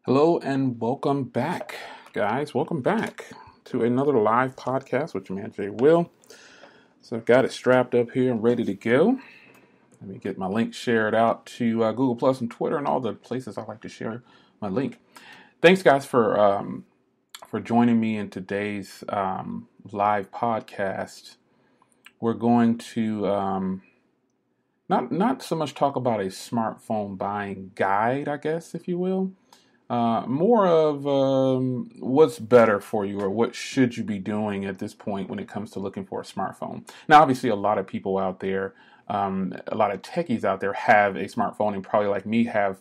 Hello and welcome back, guys. Welcome back to another live podcast with your man Jay Will. So I've got it strapped up here and ready to go. Let me get my link shared out to Google Plus and Twitter and all the places I like to share my link. Thanks, guys, for joining me in today's live podcast. We're going to not so much talk about a smartphone buying guide, I guess, if you will. More of what's better for you or what should you be doing at this point when it comes to looking for a smartphone. Now, obviously, a lot of people out there, a lot of techies out there have a smartphone and probably like me have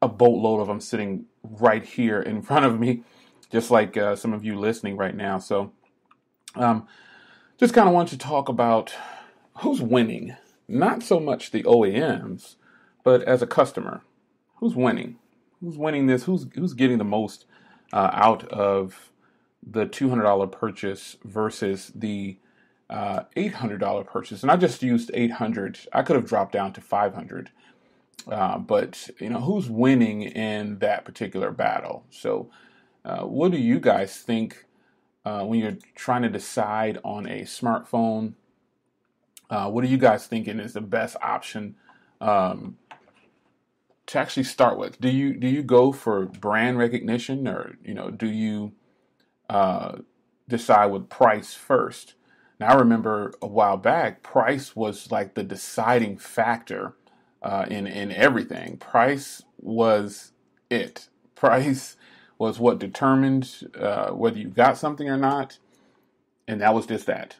a boatload of them sitting right here in front of me, just like some of you listening right now. So just kind of want to talk about who's winning, not so much the OEMs, but as a customer, who's winning? Who's winning this? Who's getting the most out of the $200 purchase versus the $800 purchase? And I just used $800. I could have dropped down to $500. But who's winning in that particular battle? So, what do you guys think when you're trying to decide on a smartphone? What are you guys thinking is the best option? To actually start with, do you go for brand recognition, or do you decide with price first? Now, I remember a while back, price was like the deciding factor in everything. Price was it. Price was what determined whether you got something or not, and that was just that.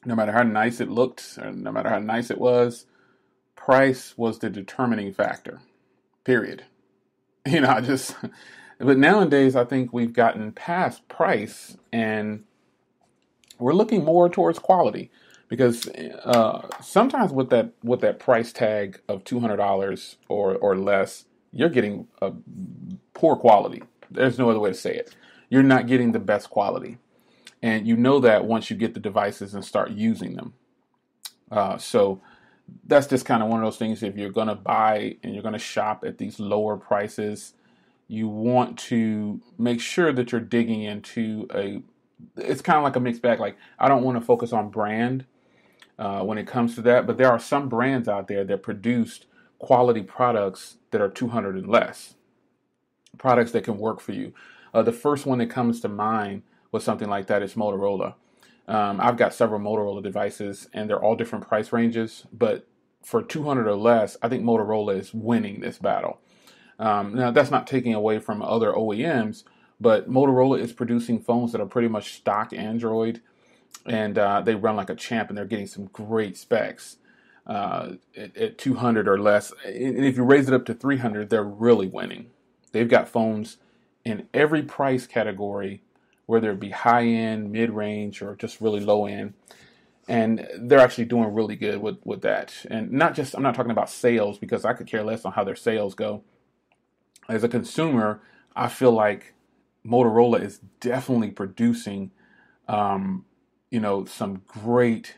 No matter how nice it looked, or no matter how nice it was, price was the determining factor, period. But nowadays I think we've gotten past price and we're looking more towards quality, because sometimes with that price tag of $200 or less, you're getting a poor quality. There's no other way to say it. You're not getting the best quality. And you know that once you get the devices and start using them. So that's just kind of one of those things. If you're going to buy and you're going to shop at these lower prices, you want to make sure that you're digging into it's kind of like a mixed bag. Like, I don't want to focus on brand when it comes to that, but there are some brands out there that produce quality products that are $200 and less, products that can work for you. The first one that comes to mind with something like that is Motorola. I've got several Motorola devices, and they're all different price ranges. But for $200 or less, I think Motorola is winning this battle. Now, that's not taking away from other OEMs, but Motorola is producing phones that are pretty much stock Android, and they run like a champ, and they're getting some great specs at 200 or less. And if you raise it up to 300, they're really winning. They've got phones in every price category, whether it be high-end, mid-range, or just really low-end. And they're actually doing really good with that. And I'm not talking about sales, because I could care less on how their sales go. As a consumer, I feel like Motorola is definitely producing, some great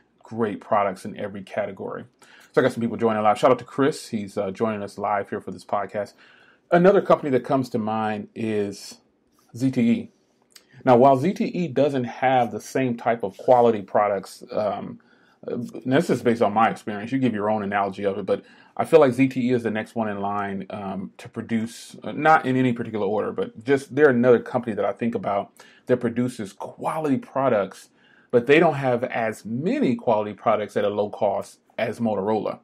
products in every category. So I got some people joining live. Shout out to Chris. He's joining us live here for this podcast. Another company that comes to mind is ZTE. Now, while ZTE doesn't have the same type of quality products, this is based on my experience. You give your own analogy of it, but I feel like ZTE is the next one in line to produce, not in any particular order, but just they're another company that I think about that produces quality products, but they don't have as many quality products at a low cost as Motorola.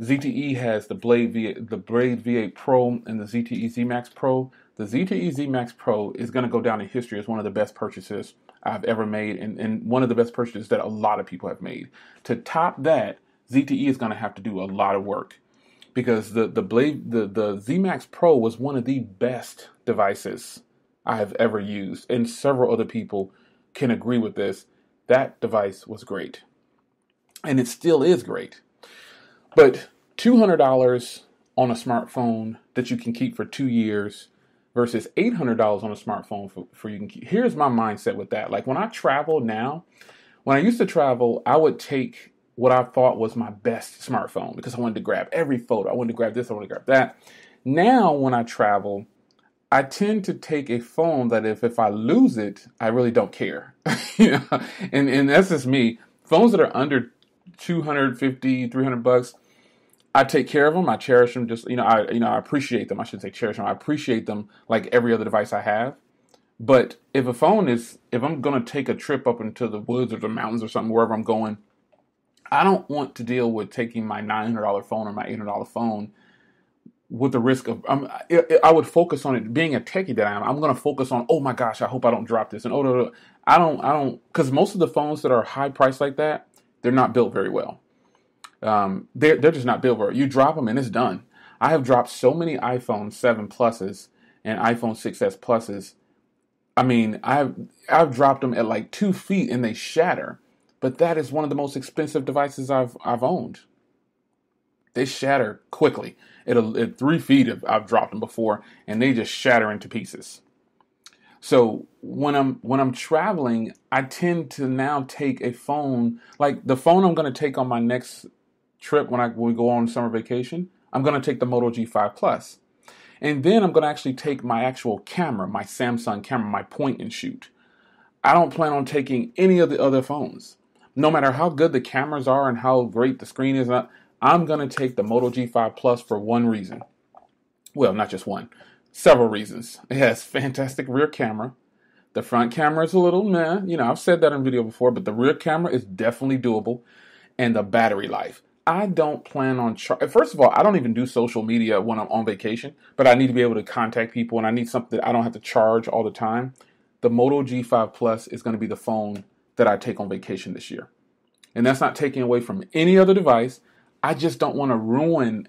ZTE has the Blade V8 Pro and the ZTE Z Max Pro. The ZTE Z Max Pro is going to go down in history as one of the best purchases I've ever made, and one of the best purchases that a lot of people have made. To top that, ZTE is going to have to do a lot of work, because the Z Max Pro was one of the best devices I have ever used, and several other people can agree with this. That device was great, and it still is great. But $200 on a smartphone that you can keep for 2 years versus $800 on a smartphone for you can keep. Here's my mindset with that. Like, when I travel now, when I used to travel, I would take what I thought was my best smartphone because I wanted to grab every photo. I wanted to grab this, I wanted to grab that. Now, when I travel, I tend to take a phone that if I lose it, I really don't care. you know, and that's just me. Phones that are under 250, 300 bucks, I take care of them. I cherish them. Just I appreciate them. I shouldn't say cherish them. I appreciate them like every other device I have. But if I'm going to take a trip up into the woods or the mountains or something, wherever I'm going, I don't want to deal with taking my $900 phone or my $800 phone with the risk of, I would focus on it being a techie that I am. I'm going to focus on, oh my gosh, I hope I don't drop this. And oh, no, because most of the phones that are high priced like that, they're not built very well. They're just not built very well. You drop them and it's done. I have dropped so many iPhone 7 Pluses and iPhone 6S Pluses. I mean, I've dropped them at like 2 feet and they shatter. But that is one of the most expensive devices I've owned. They shatter quickly. At 3 feet, I've dropped them before, and they just shatter into pieces. So when I'm traveling, I tend to now take a phone, like the phone I'm going to take on my next trip when we go on summer vacation. I'm going to take the Moto G5 Plus, and then I'm going to actually take my actual camera, my Samsung camera, my point and shoot. I don't plan on taking any of the other phones. No matter how good the cameras are and how great the screen is, I'm going to take the Moto G5 Plus for one reason. Well, not just one. Several reasons. It has fantastic rear camera. The front camera is a little meh. I've said that in video before, but the rear camera is definitely doable. And the battery life. I don't plan on... First of all, I don't even do social media when I'm on vacation, but I need to be able to contact people, and I need something that I don't have to charge all the time. The Moto G5 Plus is going to be the phone that I take on vacation this year. And that's not taking away from any other device. I just don't want to ruin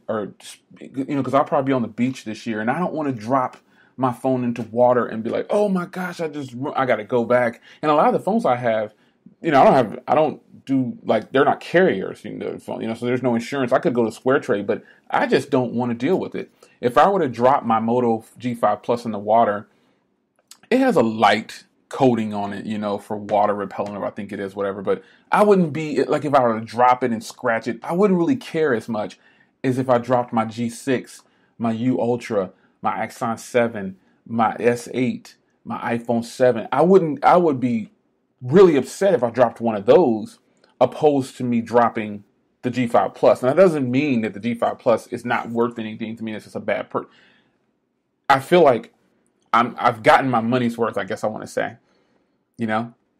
because I'll probably be on the beach this year and I don't want to drop my phone into water and be like, oh my gosh, I got to go back. And a lot of the phones I have, I don't do like, they're not carriers, so there's no insurance. I could go to Square Trade, but I just don't want to deal with it. If I were to drop my Moto G5 Plus in the water, it has a light coating on it, for water repellent, or I think it is, whatever. But I wouldn't be, like if I were to drop it and scratch it, I wouldn't really care as much as if I dropped my G6, my U Ultra, my Axon 7, my S8, my iPhone 7. I would be really upset if I dropped one of those, opposed to me dropping the G5 Plus. Now, that doesn't mean that the G5 Plus is not worth anything to me. It's just a bad I feel like I've gotten my money's worth, I guess I want to say.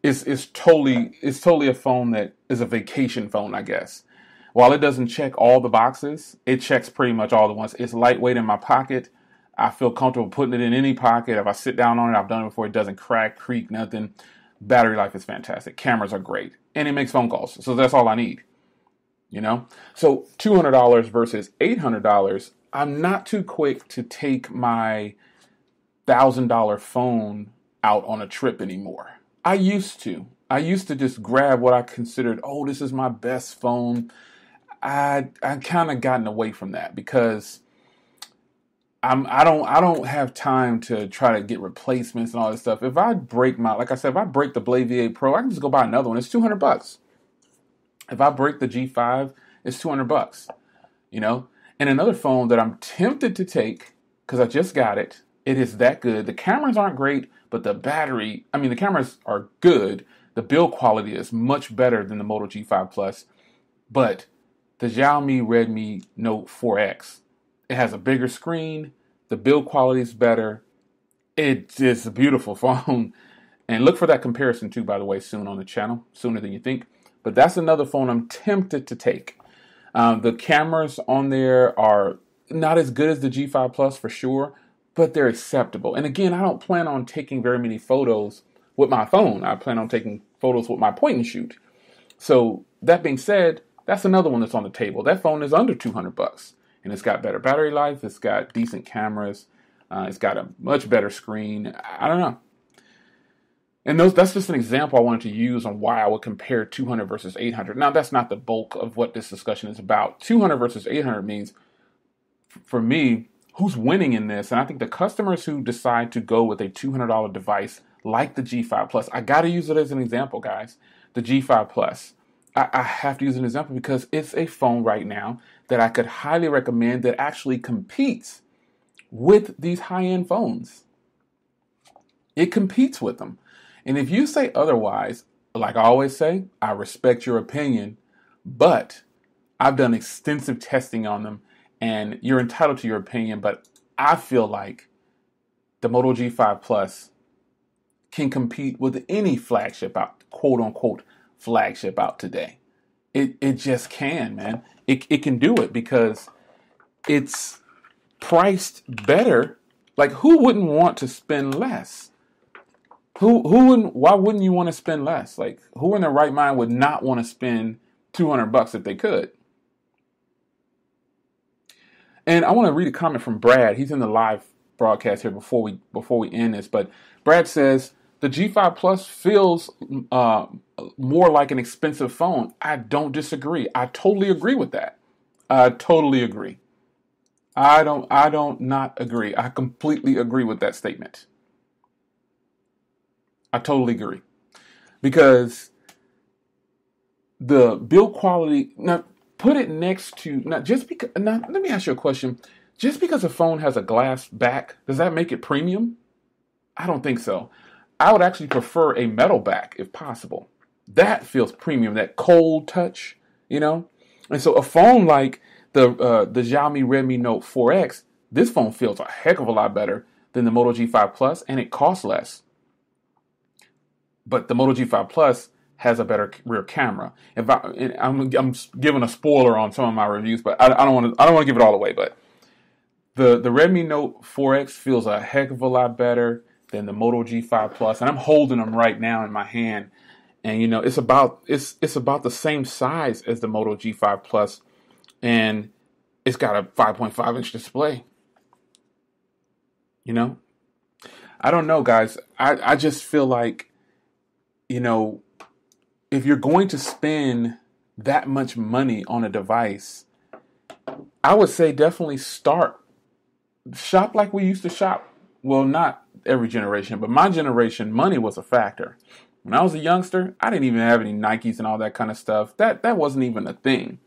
It's totally a phone that is a vacation phone, I guess. While it doesn't check all the boxes, it checks pretty much all the ones. It's lightweight in my pocket. I feel comfortable putting it in any pocket. If I sit down on it, I've done it before. It doesn't crack, creak, nothing. Battery life is fantastic. Cameras are great. And it makes phone calls. So that's all I need. So $200 versus $800, I'm not too quick to take my $1,000 phone out on a trip anymore. I used to just grab what I considered, oh, this is my best phone. I kind of gotten away from that because I don't have time to try to get replacements and all this stuff. If I break if I break the Blade V8 Pro, I can just go buy another one. It's $200. If I break the G5, it's $200. And another phone that I'm tempted to take because I just got it. It is that good. The cameras aren't great, but the cameras are good. The build quality is much better than the Moto G5 Plus. But the Xiaomi Redmi Note 4X, it has a bigger screen. The build quality is better. It's a beautiful phone. And look for that comparison too, by the way, soon on the channel, sooner than you think. But that's another phone I'm tempted to take. The cameras on there are not as good as the G5 Plus for sure, but they're acceptable. And again, I don't plan on taking very many photos with my phone. I plan on taking photos with my point and shoot. So that being said, that's another one that's on the table. That phone is under $200, and it's got better battery life. It's got decent cameras. It's got a much better screen. I don't know. And that's just an example I wanted to use on why I would compare 200 versus 800. Now, that's not the bulk of what this discussion is about. 200 versus 800 means, for me, who's winning in this? And I think the customers who decide to go with a $200 device like the G5 Plus, I got to use it as an example, guys. The G5 Plus, I have to use an example because it's a phone right now that I could highly recommend that actually competes with these high-end phones. It competes with them. And if you say otherwise, like I always say, I respect your opinion, but I've done extensive testing on them, and you're entitled to your opinion, but I feel like the Moto G5 Plus can compete with any flagship out, quote unquote, flagship out today. It just can, man. It can do it because it's priced better. Like, who wouldn't want to spend less? Who wouldn't? Why wouldn't you want to spend less? Like, who in their right mind would not want to spend $200 if they could? And I want to read a comment from Brad. He's in the live broadcast here before we end this. But Brad says the G5 Plus feels more like an expensive phone. I don't disagree. I totally agree with that. I totally agree. I don't not agree. I completely agree with that statement. I totally agree. Because the build quality, now put it next to, now let me ask you a question. Just because a phone has a glass back, does that make it premium? I don't think so. I would actually prefer a metal back if possible. That feels premium, that cold touch, And so a phone like the Xiaomi Redmi Note 4X, this phone feels a heck of a lot better than the Moto G5 Plus, and it costs less. But the Moto G5 Plus has a better rear camera. I'm giving a spoiler on some of my reviews, but I don't want to give it all away. But the Redmi Note 4X feels a heck of a lot better than the Moto G5 Plus, and I'm holding them right now in my hand. And it's about the same size as the Moto G5 Plus, and it's got a 5.5-inch display. I don't know, guys. I just feel like, if you're going to spend that much money on a device, I would say definitely shop like we used to shop. Well, not every generation, but my generation, money was a factor. When I was a youngster, I didn't even have any Nikes and all that kind of stuff. That wasn't even a thing.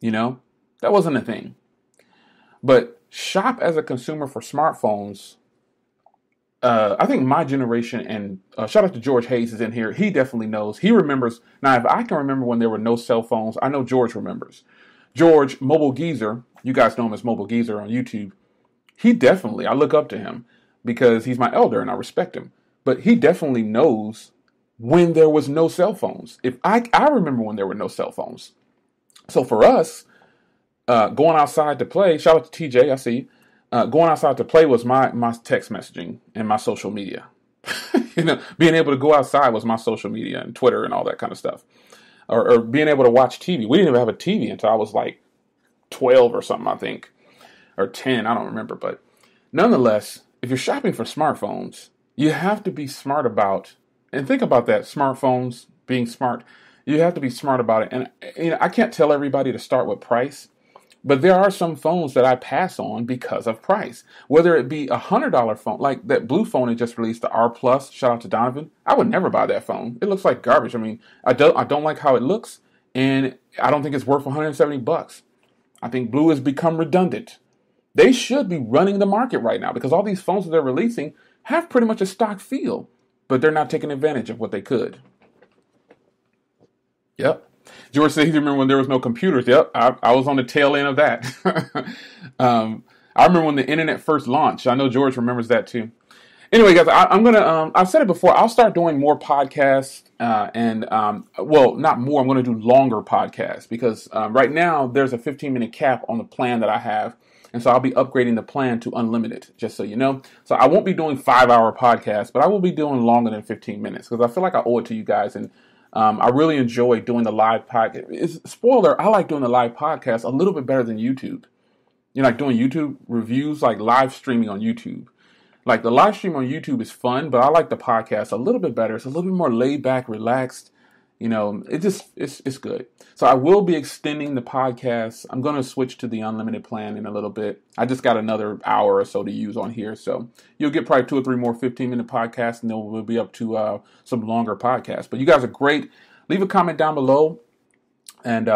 That wasn't a thing. But shop as a consumer for smartphones. I think my generation, and shout out to George Hayes is in here. He definitely knows. He remembers. Now, if I can remember when there were no cell phones, I know George remembers. George, Mobile Geezer, you guys know him as Mobile Geezer on YouTube. I look up to him because he's my elder and I respect him. But he definitely knows when there was no cell phones. I remember when there were no cell phones. So for us, going outside to play, shout out to TJ, I see you. Going outside to play was my text messaging and my social media. Being able to go outside was my social media and Twitter and all that kind of stuff. Or being able to watch TV. We didn't even have a TV until I was like 12 or something, I think. Or 10, I don't remember. But nonetheless, if you're shopping for smartphones, you have to be smart about, and think about that, smartphones being smart. You have to be smart about it. And I can't tell everybody to start with price. But there are some phones that I pass on because of price. Whether it be $100 phone, like that blue phone that just released, the R Plus. Shout out to Donovan. I would never buy that phone. It looks like garbage. I mean, I don't like how it looks, and I don't think it's worth $170. I think blue has become redundant. They should be running the market right now because all these phones that they're releasing have pretty much a stock feel, but they're not taking advantage of what they could. Yep. George said he remember when there was no computers. Yep, I was on the tail end of that. I remember when the internet first launched. I know George remembers that too. Anyway, guys, I'm gonna. I've said it before. I'll start doing more podcasts, well, not more. I'm going to do longer podcasts because right now there's a 15-minute cap on the plan that I have, and so I'll be upgrading the plan to unlimited. Just so you know. So I won't be doing 5-hour podcasts, but I will be doing longer than 15 minutes because I feel like I owe it to you guys and. I really enjoy doing the live podcast. Spoiler, I like doing the live podcast a little bit better than YouTube. Like doing YouTube reviews, like live streaming on YouTube. Like the live stream on YouTube is fun, but I like the podcast a little bit better. It's a little bit more laid back, relaxed. It's good. So I will be extending the podcast. I'm going to switch to the unlimited plan in a little bit. I just got another hour or so to use on here. So you'll get probably 2 or 3 more 15-minute podcasts, and then we'll be up to some longer podcasts. But you guys are great. Leave a comment down below. And,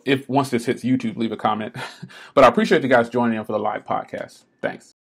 if once this hits YouTube, leave a comment. But I appreciate you guys joining in for the live podcast. Thanks.